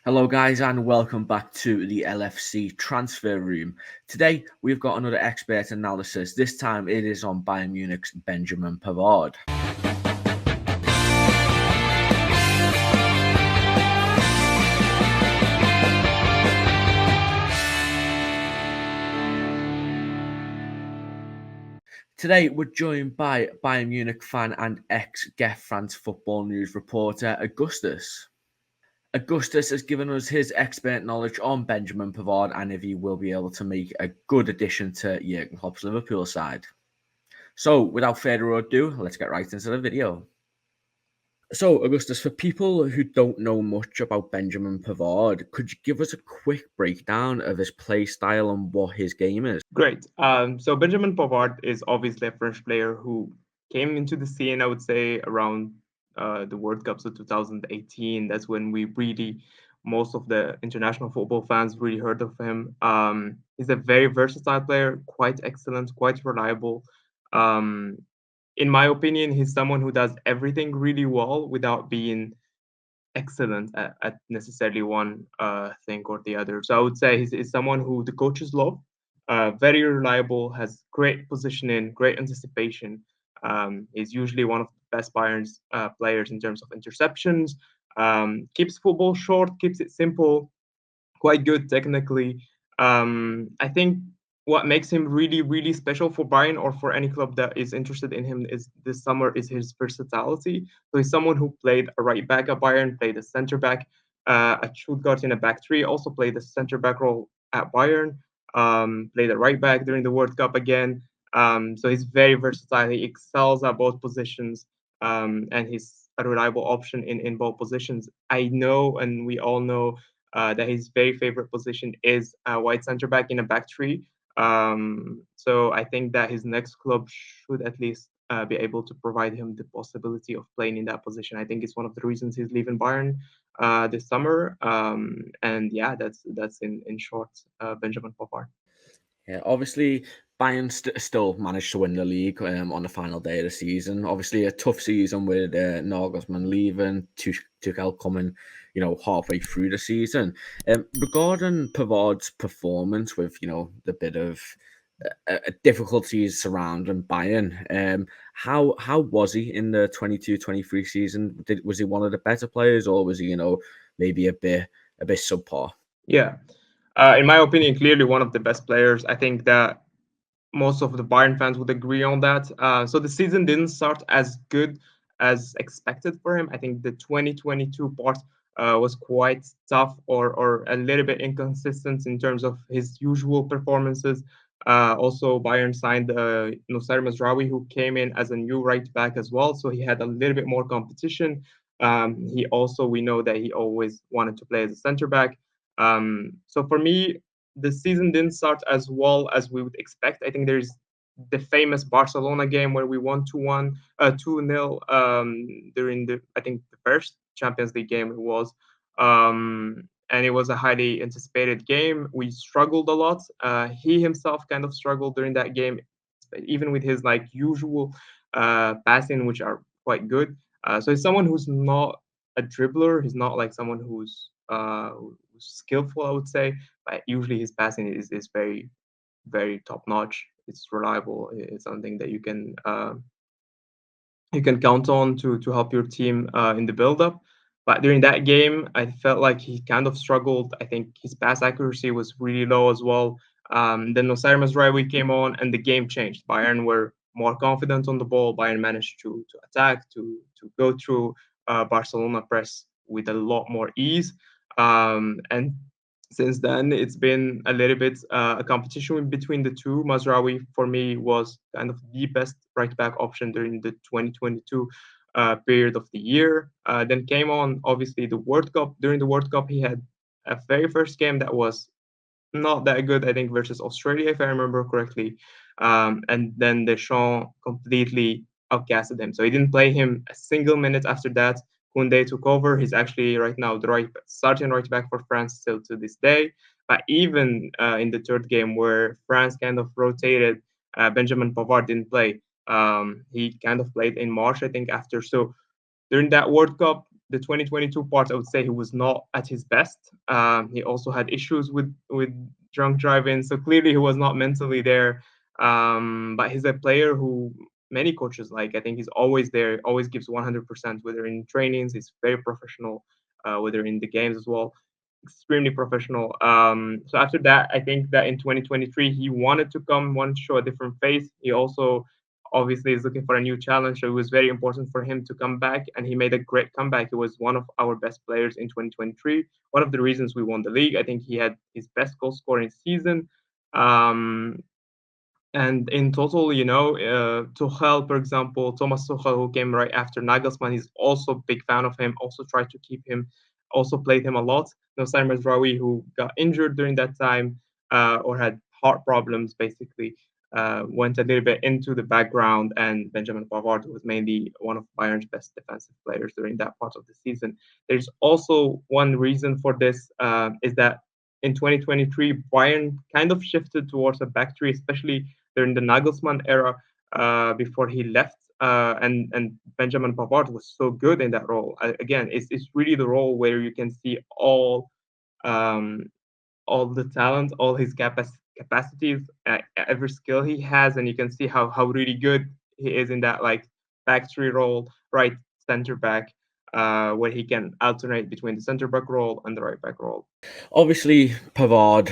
Hello, guys, and welcome back to the LFC transfer room. Today, we've got another expert analysis. This time, it is on Bayern Munich's Benjamin Pavard. Today, we're joined by Bayern Munich fan and ex-Get France Football News reporter, Augustus. Augustus has given us his expert knowledge on Benjamin Pavard and if he will be able to make a good addition to JURGEN Klopp's Liverpool side. So, without further ado, let's get right into the video. So, Augustus, for people who don't know much about Benjamin Pavard, could you give us a quick breakdown of his play style and what his game is? Great. So Benjamin Pavard is obviously a French player who came into the scene, I would say, around the World Cups of 2018. That's when most of the international football fans really heard of him. He's a very versatile player, quite excellent, quite reliable. Um, in my opinion, he's someone who does everything really well without being excellent at necessarily one thing or the other. So I would say he's someone who the coaches love, very reliable, has great positioning, great anticipation. Is usually one of the best Bayern's players in terms of interceptions. Keeps football short, keeps it simple, quite good technically. I think what makes him really, really special for Bayern or for any club that is interested in him is this summer is his versatility. So he's someone who played a right back at Bayern, played a center back at Stuttgart in a back three, also played the center back role at Bayern, played a right back during the World Cup again. So he's very versatile. He excels at both positions, and he's a reliable option in both positions. I know, and we all know that his very favorite position is a wide center back in a back three. So I think that his next club should at least be able to provide him the possibility of playing in that position. I think it's one of the reasons he's leaving Bayern this summer. And yeah, that's in short Benjamin Pavard. Yeah, obviously, Bayern still managed to win the league on the final day of the season. Obviously, a tough season with Nagelsmann leaving, Tuchel coming, halfway through the season. Regarding Pavard's performance with, the bit of difficulties surrounding Bayern, how was he in the 22-23 season? Was he one of the better players, or was he, maybe a bit subpar? Yeah, in my opinion, clearly one of the best players. I think that most of the Bayern fans would agree on that. So the season didn't start as good as expected for him. I think the 2022 part was quite tough or a little bit inconsistent in terms of his usual performances. Also, Bayern signed Nusayr Mazraoui, who came in as a new right back as well. So he had a little bit more competition. We know that he always wanted to play as a center back. So for me, the season didn't start as well as we would expect. I think there's the famous Barcelona game where we won 2-1, 2-0 during I think the first Champions League game it was. And it was a highly anticipated game. We struggled a lot. He himself kind of struggled during that game, even with his like usual passing, which are quite good. So he's someone who's not a dribbler. He's not like someone who's skillful, I would say. But usually his passing is very, very top notch. It's reliable. It's something that you can count on to help your team in the build up. But during that game, I felt like he kind of struggled. I think his pass accuracy was really low as well. Then Nusayr Mazraoui came on, and the game changed. Bayern were more confident on the ball. Bayern managed to attack, to go through Barcelona press with a lot more ease. And since then, it's been a little bit a competition between the two. Mazraoui, for me, was kind of the best right back option during the 2022 period of the year. Then came on, obviously, the World Cup. During the World Cup, he had a very first game that was not that good, I think, versus Australia, if I remember correctly. And then Deschamps completely outcasted him. So he didn't play him a single minute after that. Koundé took over. He's actually right now the starting right back for France still to this day. But even in the third game where France kind of rotated, Benjamin Pavard didn't play. He kind of played in March, I think, after. So during that World Cup, the 2022 part, I would say he was not at his best. He also had issues with drunk driving, so clearly he was not mentally there. But he's a player who many coaches like. I think he's always there, always gives 100%, whether in trainings, he's very professional, whether in the games as well, extremely professional. So after that, I think that in 2023 he wanted to come, wanted to show a different face. He also obviously is looking for a new challenge, so it was very important for him to come back, and he made a great comeback. He was one of our best players in 2023. One of the reasons we won the league. I think he had his best goal scoring season. Um, and in total, Tuchel, for example, Thomas Tuchel, who came right after Nagelsmann, he's also a big fan of him, also tried to keep him, also played him a lot. Nosar Mazraoui, who got injured during that time or had heart problems, basically, went a little bit into the background. And Benjamin Pavard was mainly one of Bayern's best defensive players during that part of the season. There's also one reason for this is that in 2023, Bayern kind of shifted towards a back three, especially during the Nagelsmann era before he left. And Benjamin Pavard was so good in that role. Again, it's really the role where you can see um, all the talent, all his capacities, every skill he has, and you can see how really good he is in that like back three role, right center back, where he can alternate between the center back role and the right back role. Obviously, Pavard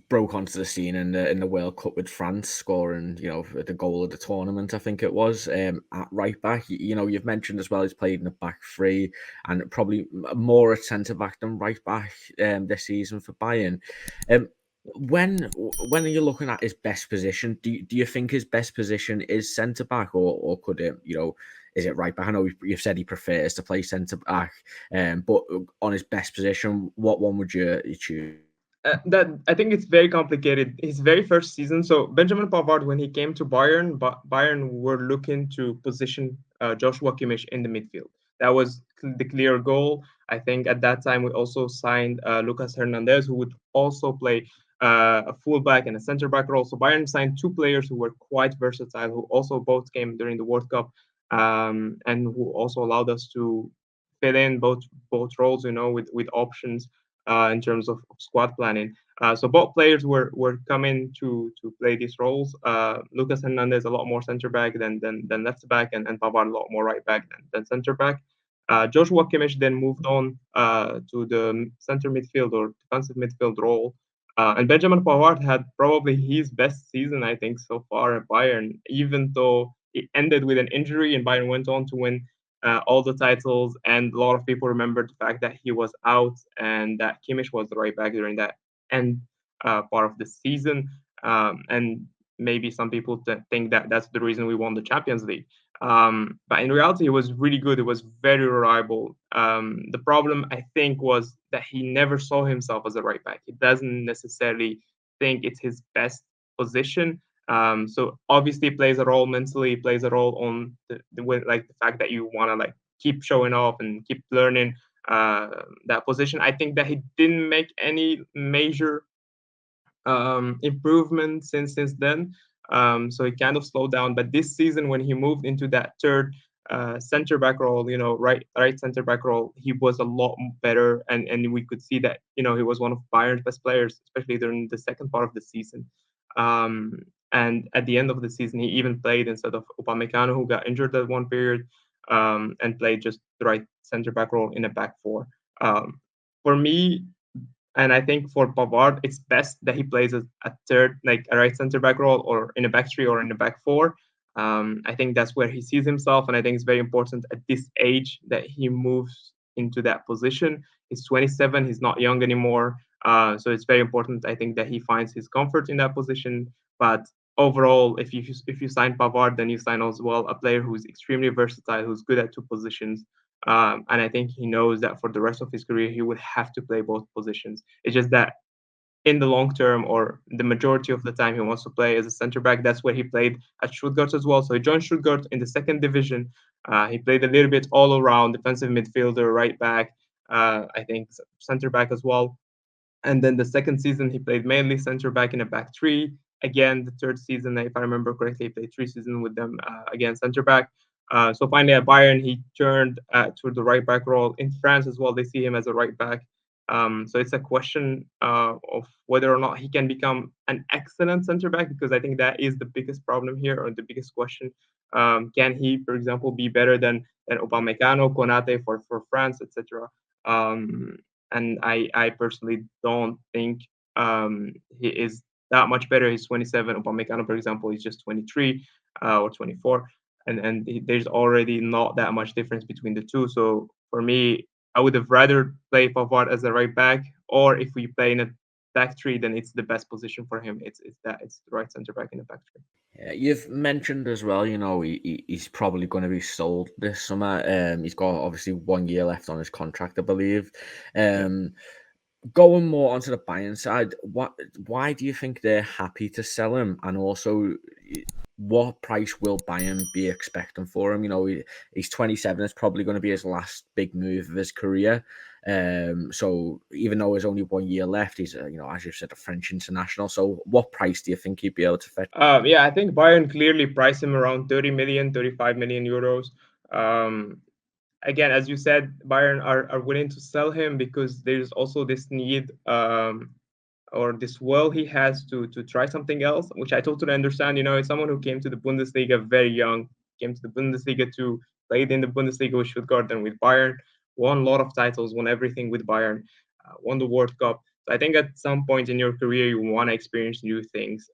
broke onto the scene in the World Cup with France, scoring the goal of the tournament. I think it was at right back. You've mentioned as well he's played in the back three and probably more at centre back than right back this season for Bayern. When are you looking at his best position? Do you think his best position is centre back, or could it is it right back? I know you've said he prefers to play centre back, but on his best position, what one would you choose? That I think it's very complicated. His very first season, so Benjamin Pavard, when he came to Bayern, but Bayern were looking to position Joshua Kimmich in the midfield. That was the clear goal. I think at that time we also signed Lucas Hernandez, who would also play a fullback and a center back role. So Bayern signed two players who were quite versatile, who also both came during the World Cup, and who also allowed us to fill in both roles, with options in terms of squad planning. So both players were coming to play these roles. Lucas Hernandez a lot more center back than left back, and Pavard a lot more right back than center back. Joshua Kimmich then moved on to the center midfield or defensive midfield role. And Benjamin Pavard had probably his best season, I think, so far at Bayern, even though it ended with an injury and Bayern went on to win all the titles, and a lot of people remember the fact that he was out and that Kimmich was the right back during that end part of the season. And maybe some people think that that's the reason we won the Champions League. But in reality, it was really good. It was very reliable. The problem, I think, was that he never saw himself as a right back. He doesn't necessarily think it's his best position. So obviously it plays a role mentally, it plays a role on like the fact that you want to like keep showing off and keep learning that position. I think that he didn't make any major improvement since then. So he kind of slowed down. But this season, when he moved into that third center back role, right center back role, he was a lot better, and we could see that he was one of Bayern's best players, especially during the second part of the season. And at the end of the season, he even played instead of Upamecano, who got injured at one period, and played just the right center back role in a back four. For me, and I think for Pavard, it's best that he plays a third, like a right center back role, or in a back three, or in a back four. I think that's where he sees himself, and I think it's very important at this age that he moves into that position. He's 27; he's not young anymore, so it's very important. I think that he finds his comfort in that position. But overall, if you sign Pavard, then you sign as well a player who's extremely versatile, who's good at two positions. And I think he knows that for the rest of his career, he would have to play both positions. It's just that in the long term, or the majority of the time, he wants to play as a center back. That's where he played at Stuttgart as well. So he joined Stuttgart in the second division. He played a little bit all around, defensive midfielder, right back, I think center back as well. And then the second season, he played mainly center back in a back three. Again, the third season, if I remember correctly, he played 3 seasons with them, again, center back. So finally at Bayern, he turned to the right back role. In France as well, they see him as a right back. So it's a question of whether or not he can become an excellent center back, because I think that is the biggest problem here, or the biggest question. Can he, for example, be better than Upamecano, Konate for France, etc. Um, and I personally don't think he is that much better. He's 27. Upamecano, for example, is just 23 or 24, and there's already not that much difference between the two. So for me, I would have rather play Pavard as a right back, or if we play in a back three, then it's the best position for him. It's the right center back in the back three. Yeah, you've mentioned as well, he's probably going to be sold this summer. He's got obviously 1 year left on his contract, I believe. Yeah. Going more onto the Bayern side, why do you think they're happy to sell him? And also, what price will Bayern be expecting for him? He's 27. It's probably going to be his last big move of his career. So even though there's only 1 year left, he's as you said, a French international. So what price do you think he'd be able to fetch? Yeah, I think Bayern clearly priced him around 30 million, 35 million euros. Um, Again, as you said, Bayern are willing to sell him because there's also this need, or this will he has to try something else, which I totally understand. It's someone who came to the Bundesliga very young, came to the Bundesliga to played in the Bundesliga with Stuttgart and with Bayern, won a lot of titles, won everything with Bayern, won the World Cup. So I think at some point in your career you want to experience new things.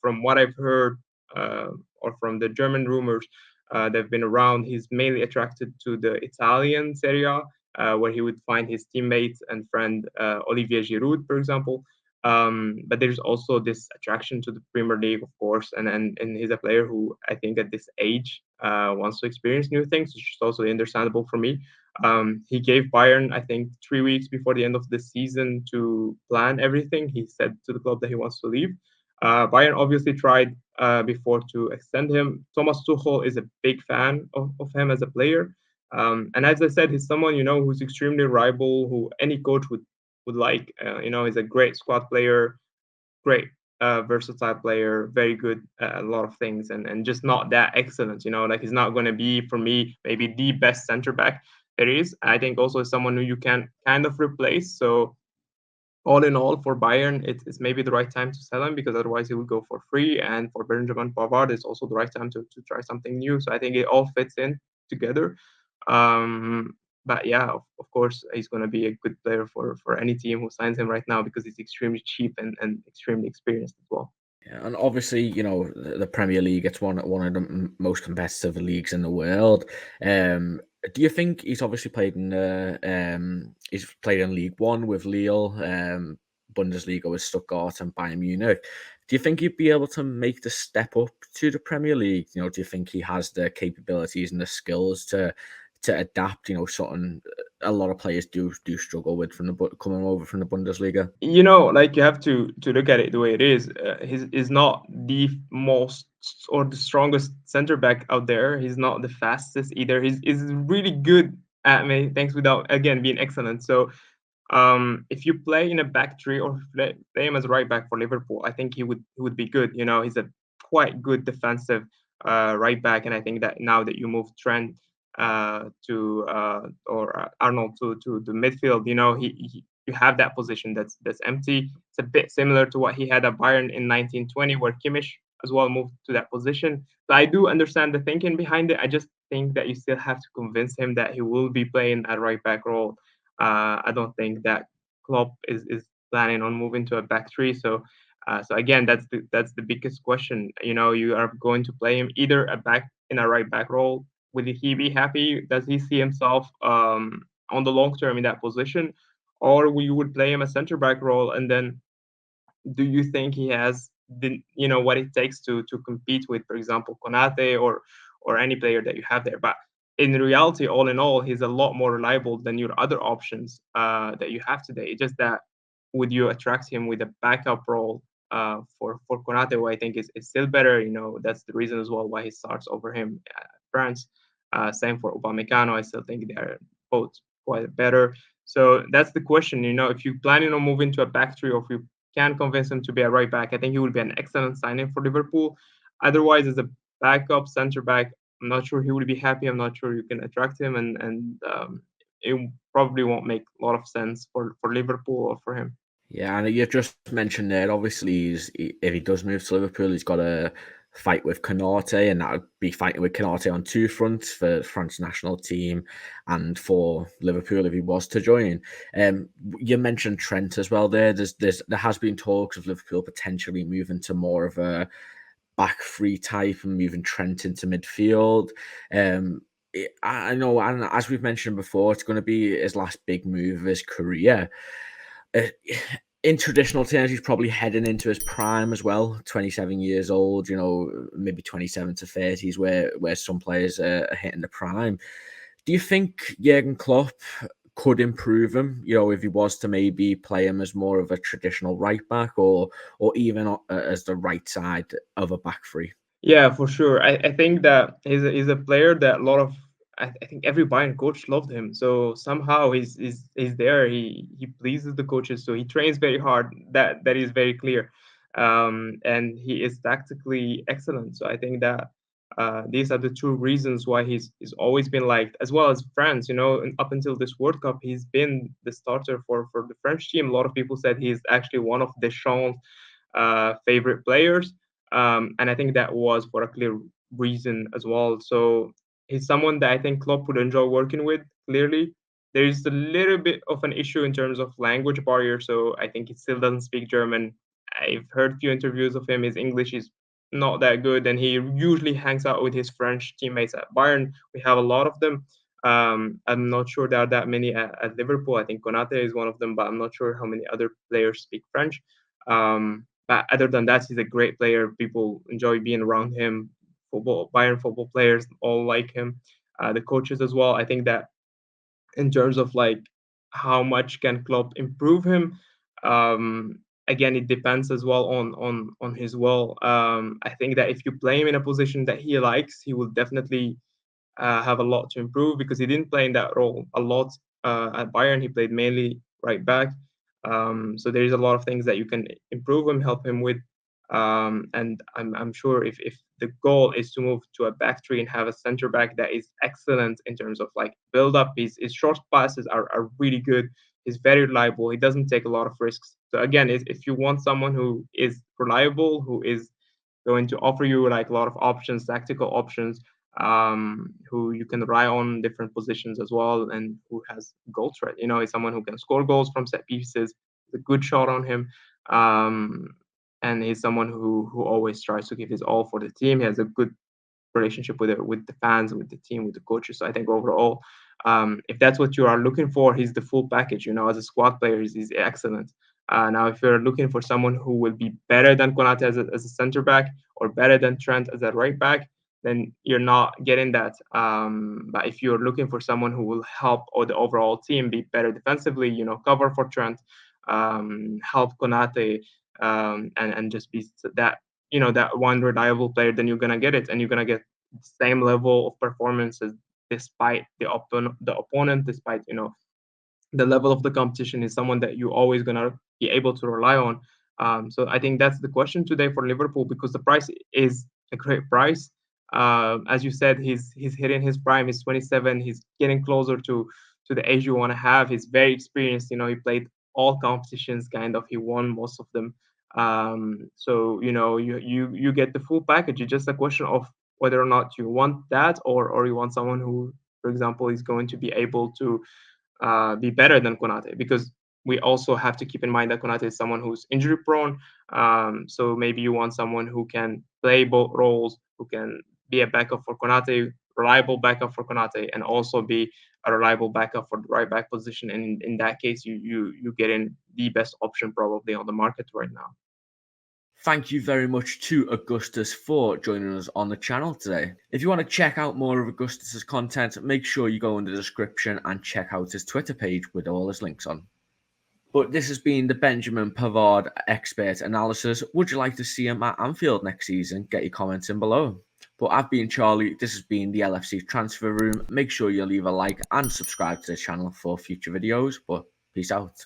From what I've heard, or from the German rumors that have been around, he's mainly attracted to the Italian Serie A, where he would find his teammate and friend Olivier Giroud, for example. But there's also this attraction to the Premier League, of course, and he's a player who I think at this age wants to experience new things, which is also understandable for me. He gave Bayern, I think, 3 weeks before the end of the season to plan everything. He said to the club that he wants to leave. Bayern obviously tried before to extend him. Thomas Tuchel is a big fan of him as a player. And as I said, he's someone who's extremely reliable, who any coach would like. He's a great squad player, great versatile player, very good at a lot of things, and just not that excellent. Like he's not going to be for me maybe the best center back there is. I think also is someone who you can kind of replace. So all in all, for Bayern, it's maybe the right time to sell him, because otherwise he would go for free. And for Benjamin Pavard, it's also the right time to try something new. So I think it all fits in together. But yeah, of course, he's going to be a good player for any team who signs him right now, because he's extremely cheap and extremely experienced as well. Yeah, and obviously, the Premier League, it's one of the most competitive leagues in the world. Do you think he's obviously played in he's played in League One with Lille, Bundesliga with Stuttgart and Bayern Munich? Do you think he'd be able to make the step up to the Premier League? Do you think he has the capabilities and the skills to adapt? Something a lot of players do struggle with coming over from the Bundesliga. Like you have to look at it the way it is. He's is not the most or the strongest center back out there. He's not the fastest either. He's really good at many things without again being excellent. So if you play in a back three, or play him as a right back for Liverpool, I think he would be good. He's a quite good defensive right back, and I think that now that you move Trent to or Arnold to the midfield, you have that position that's empty. It's a bit similar to what he had at Bayern in 1920, where Kimmich as well moved to that position. So I do understand the thinking behind it. I just think that you still have to convince him that he will be playing at right back role. I don't think that Klopp is planning on moving to a back three. So again, that's the biggest question. You are going to play him either a back in a right back role. Will he be happy? Does he see himself on the long term in that position, or we would play him a center back role? And then, do you think he has the what it takes to compete with, for example, Konate or any player that you have there? But in reality, all in all, he's a lot more reliable than your other options that you have today. It's just that, would you attract him with a backup role for Konate, who I think is still better? That's the reason as well why he starts over him at France. Same for Upamecano. I still think they're both quite better. So that's the question. If you planning on moving to a back three, or if you can convince him to be a right back, I think he would be an excellent signing for Liverpool. Otherwise, as a backup center back, I'm not sure he will be happy. I'm not sure you can attract him, and it probably won't make a lot of sense for Liverpool or for him. Yeah, and you just mentioned there, obviously, if he does move to Liverpool, he's got to fight with Konate, and that would be fighting with Konate on two fronts for the French national team and for Liverpool if he was to join. You mentioned Trent as well there. There has been talks of Liverpool potentially moving to more of a back three type and moving Trent into midfield. I know, and as we've mentioned before, it's going to be his last big move of his career. Uh, in traditional terms, he's probably heading into his prime as well. 27 years old, maybe 27 to 30s, where some players are hitting the prime. Do you think Jurgen Klopp could improve him? If he was to maybe play him as more of a traditional right back, or even as the right side of a back three. Yeah, for sure. I think that he's a player that a lot of I think every Bayern coach loved him. So somehow he's there. He pleases the coaches. So he trains very hard. That is very clear. And he is tactically excellent. So I think that these are the two reasons why he's always been liked, as well as France. And up until this World Cup, he's been the starter for the French team. A lot of people said he's actually one of Deschamps' favorite players. And I think that was for a clear reason as well. So he's someone that I think Klopp would enjoy working with. Clearly, there is a little bit of an issue in terms of language barrier. So I think he still doesn't speak German. I've heard few interviews of him. His English is not that good, and he usually hangs out with his French teammates at Bayern. We have a lot of them. I'm not sure there are that many at Liverpool. I think Konate is one of them, but I'm not sure how many other players speak French. But other than that, he's a great player. People enjoy being around him. Bayern football players all like him. The coaches as well. I think that in terms of like how much can Klopp improve him, again it depends as well on his will. I think that if you play him in a position that he likes, he will definitely have a lot to improve because he didn't play in that role a lot at Bayern. He played mainly right back. So there's a lot of things that you can improve him, help him with. And I'm sure if the goal is to move to a back three and have a center back that is excellent in terms of like build up, his short passes are really good. He's very reliable. He doesn't take a lot of risks. So again, if you want someone who is reliable, who is going to offer you like a lot of options, tactical options, who you can rely on different positions as well, and who has goal threat. He's someone who can score goals from set pieces. A good shot on him, and he's someone who always tries to give his all for the team. He has a good relationship with the fans, with the team, with the coaches. So I think overall, if that's what you are looking for, he's the full package. As a squad player, he's excellent. Now, if you're looking for someone who will be better than Konate as a center back or better than Trent as a right back, then you're not getting that. But if you're looking for someone who will help or the overall team be better defensively, cover for Trent, help Konate, and just be that one reliable player, then you're gonna get it, and you're gonna get the same level of performances despite the opponent, despite the level of the competition is someone that you're always gonna be able to rely on. So I think that's the question today for Liverpool because the price is a great price. As you said, he's hitting his prime. He's 27. He's getting closer to the age you want to have. He's very experienced. He played all competitions, kind of. He won most of them. So you get the full package. It's just a question of whether or not you want that, or you want someone who, for example, is going to be able to be better than Konate, because we also have to keep in mind that Konate is someone who's injury prone. So maybe you want someone who can play both roles, who can be a backup for Konate, reliable backup for Konate, and also be a reliable backup for the right back position. And in that case, you get in the best option probably on the market right now. Thank you very much to Augustus for joining us on the channel today. If you want to check out more of Augustus's content, make sure you go in the description and check out his Twitter page with all his links on. But this has been the Benjamin Pavard expert analysis. Would you like to see him at Anfield next season? Get your comments in below. But I've been Charlie. This has been the LFC Transfer Room. Make sure you leave a like and subscribe to the channel for future videos. But peace out.